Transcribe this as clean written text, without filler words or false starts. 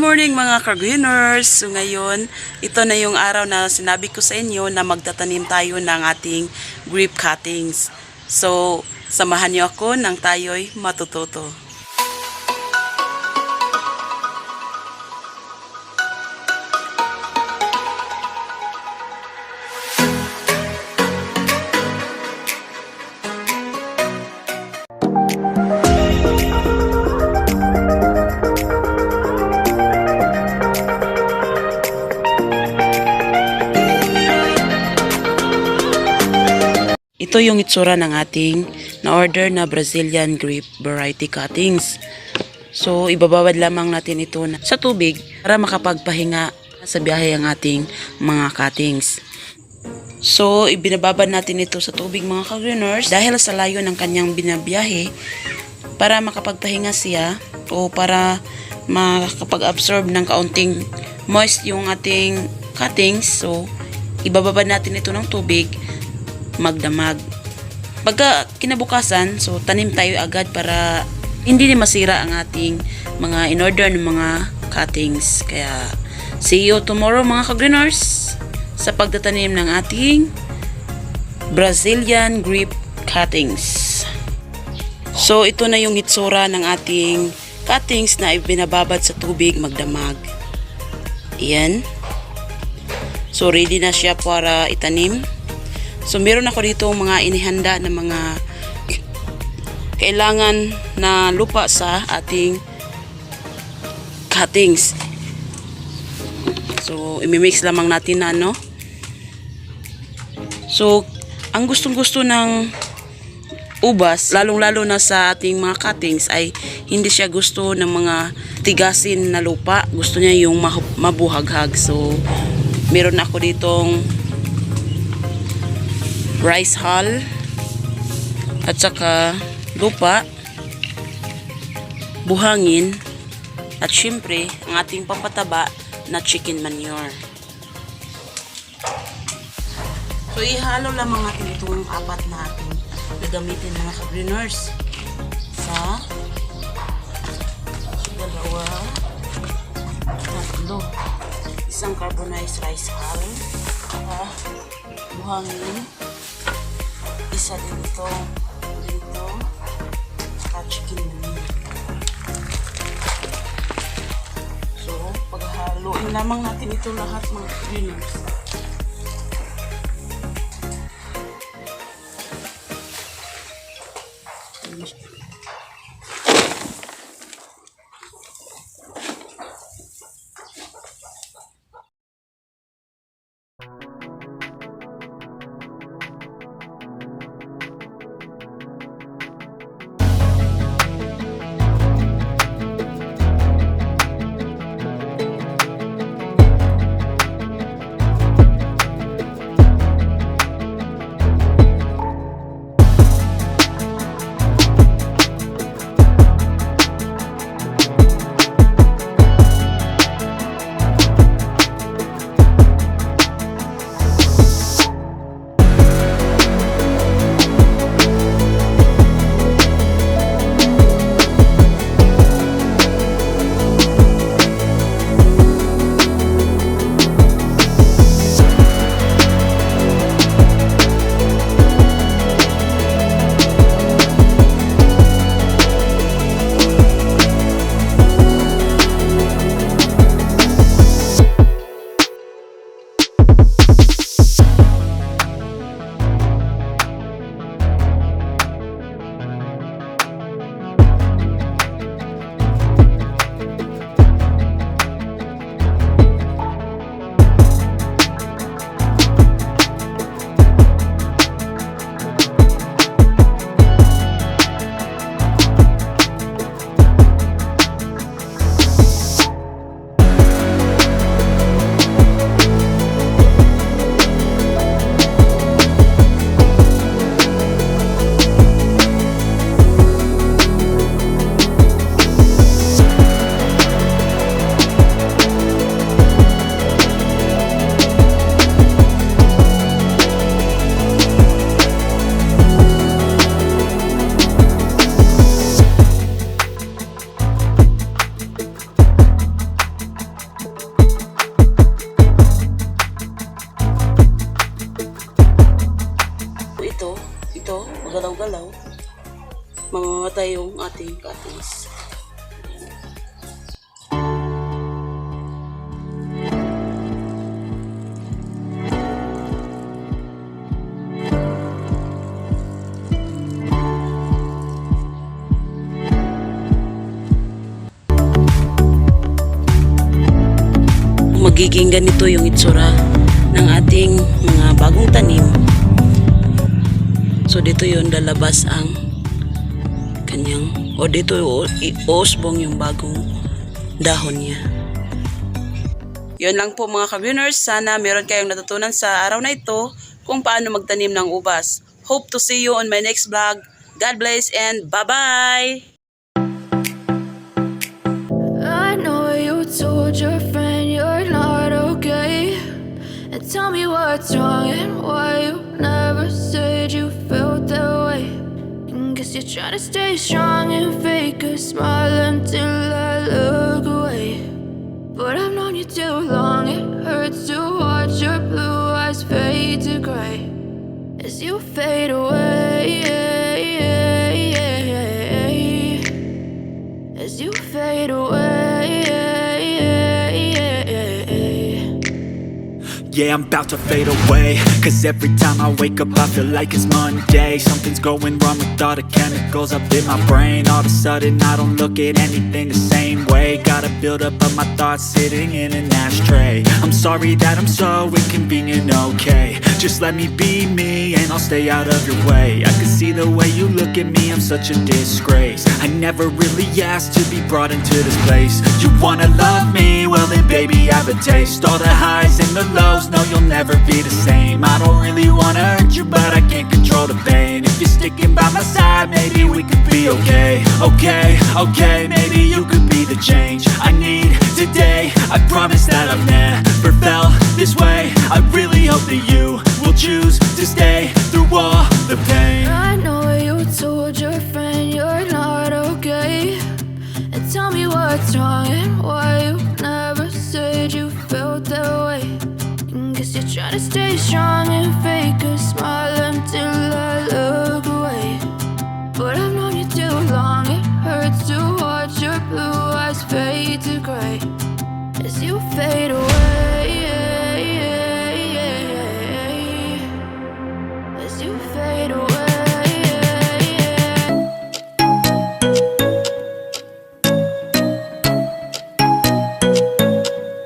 morning mga ka-greeners! So ngayon, ito na yung araw na sinabi ko sa inyo na magtatanim tayo ng ating grape cuttings. So, samahan niyo ako nang tayo'y matututo. Ito yung itsura ng ating na-order na Brazilian grape variety cuttings. So, ibababad lamang natin ito sa tubig para makapagpahinga sa biyahe ang ating mga cuttings. So, ibinababad natin ito sa tubig mga ka-greeners dahil sa layo ng kanyang binabiyahe para makapagpahinga siya o para makapag-absorb ng kaunting moist yung ating cuttings. So, ibababad natin ito ng tubig magdamag. Pagka kinabukasan, so tanim tayo agad para hindi na masira ang ating mga in-order ng mga cuttings. Kaya, see you tomorrow mga ka-greeners sa pagtatanim ng ating Brazilian grape cuttings. So, ito na yung hitsura ng ating cuttings na ibinababad sa tubig magdamag. Ayan. So, ready na siya para itanim. So, meron ako dito mga inihanda na mga kailangan na lupa sa ating cuttings. So, imimix lamang natin na, no? So, ang gustong-gusto ng ubas, lalong-lalo na sa ating mga cuttings, ay hindi siya gusto ng mga tigasin na lupa. Gusto niya yung mabuhaghag. So, meron ako ditong rice hull at saka lupa, buhangin, at syempre ang ating pampataba na chicken manure. So ihalo lamang natin itong apat na ating gagamitin mga ka-greeners sa dalawa, tatlo, isang carbonized rice hull, buhangin, isa dito, at chicken manure. So, paghaluin lamang natin ito lahat mga greeners. ilagay yung ating cuttings. Magiging ganito yung itsura ng ating mga bagong tanim. So dito yun lalabas ang kanyang, o dito uusbong yung bagong dahon niya. Yun lang po mga ka-viewers, sana meron kayong natutunan sa araw na ito kung paano magtanim ng ubas. Hope to see you on my next vlog. God bless and bye-bye! I know you told your friend you're not okay, and tell me what's wrong and why you never said you felt that way. And guess you're trying to stay strong and fake a smile until I look away. But I've known you too long, it hurts to watch your blue eyes fade to gray as you fade away, as you fade away. Yeah, I'm about to fade away, cause every time I wake up I feel like it's Monday. Something's going wrong with all the chemicals up in my brain. All of a sudden I don't look at anything the same way. Gotta build up of my thoughts sitting in an ashtray. I'm sorry that I'm so inconvenient, okay. Just let me be me and I'll stay out of your way. I can see the way you look at me, I'm such a disgrace. I never really asked to be brought into this place. You wanna love me? Well then baby I have a taste. All the highs and the lows, no you'll never be the same. I don't really wanna hurt you but I can't control the pain. If you're sticking by my side maybe we could be okay. Okay, maybe you could be the change I need today. I promise that I've never felt this way. I really hope that you will choose to stay through all the pain. I know you told your friend you're not okay, and tell me what's wrong and why you never said you felt that way. And guess you're trying to stay strong and fake a smile until I look away. But I've known you too long, it hurts to watch your blue eyes fade to gray as you fade away.